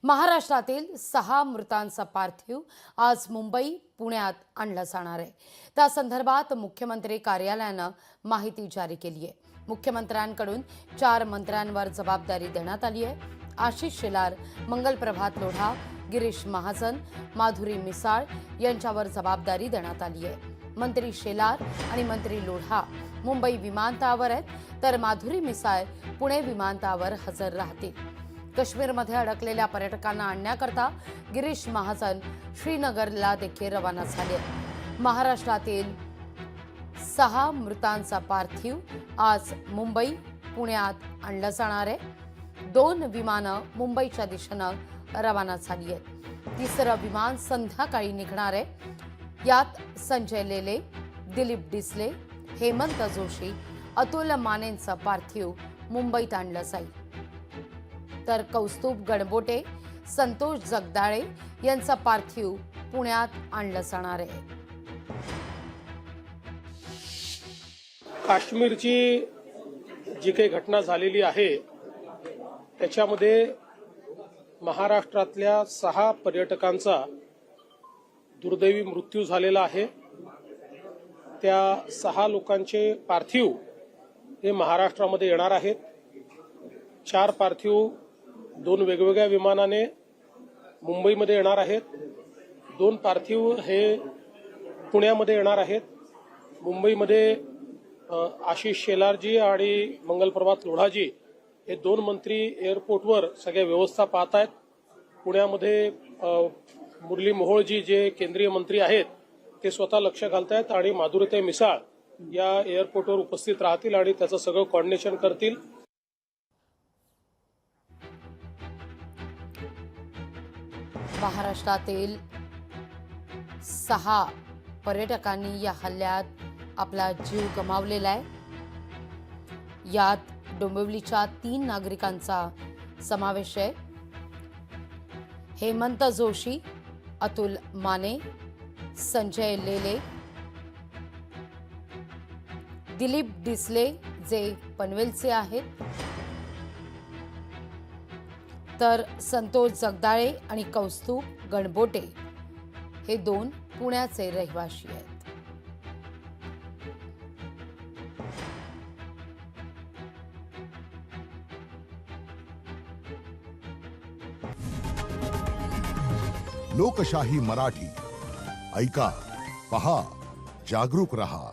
महाराष्ट्रातील 6 मृतांचा पार्थिव आज मुंबई पुण्यात आणला जाणार आहे। त्या संदर्भात मुख्यमंत्री कार्यालयाने माहिती जारी केली आहे। मुख्यमंत्र्यांकडून 4 मंत्र्यांवर जबाबदारी देण्यात आली आहे। आशिष शेलार, मंगल प्रभात लोढा, गिरीश महाजन, माधुरी मिसाळ यांच्यावर जबाबदारी देण्यात आली आहे। मंत्री शेलार आणि मंत्री लोढा मुंबई विमानतळावर आहेत, तर माधुरी मिसाळ पुणे विमानतळावर हजर राहतील। काश्मीरमध्ये अडकलेल्या पर्यटकांना आणण्याकरता गिरीश महाजन श्रीनगरला देखील रवाना झाले। महाराष्ट्रातील 6 मृतांचा पार्थिव आज मुंबई पुण्यात आणलं जाणार आहे। 2 विमानं मुंबईच्या दिशेनं रवाना झाली आहेत। तिसरं विमान संध्याकाळी निघणार आहे। यात संजय लेले, दिलीप डिसले, हेमंत जोशी, अतुल मानेंचं पार्थिव मुंबईत आणलं जाईल, तर कौस्तुभ गणबोटे, संतोष जगदाळे यांचा पार्थिव पुण्यात आणलं जाणार आहे। काश्मीरची जी काही घटना झालेली आहे त्याच्यामध्ये महाराष्ट्रातल्या 6 पर्यटकांचा दुर्दैवी मृत्यू झालेला आहे। त्या 6 लोकांचे पार्थिव हे महाराष्ट्रामध्ये येणार आहेत। 4 पार्थिव 2 वेगवेगळ्या विमानाने मुंबईमध्ये येणार आहेत। 2 पार्थिव हे पुण्यामध्ये येणार आहेत। मुंबईमध्ये आशिष शेलारजी आणि मंगलप्रभात लोढाजी हे 2 मंत्री एअरपोर्टवर सगळ्या व्यवस्था पाहत आहेत। पुण्यामध्ये मुरली मोहोळजी जे केंद्रीय मंत्री आहेत ते स्वतः लक्ष घालत आहेत आणि माधुरीताई मिसाळ या एअरपोर्टवर उपस्थित राहतील आणि त्याचं सगळं कोऑर्डिनेशन करतील। महाराष्ट्रातील 6 पर्यटकांनी या हल्ल्यात आपला जीव गमावलेला आहे। यात डोंबिवलीच्या 3 नागरिकांचा समावेश आहे। हेमंत जोशी, अतुल माने, संजय लेले, दिलीप डिसले जे पनवेलचे आहेत, तर संतोष जगदाळे आणि कौस्तुभ गणबोटे हे 2 पुण्याचे रहिवासी आहेत। लोकशाही मराठी ऐका, पहा, जागरूक रहा।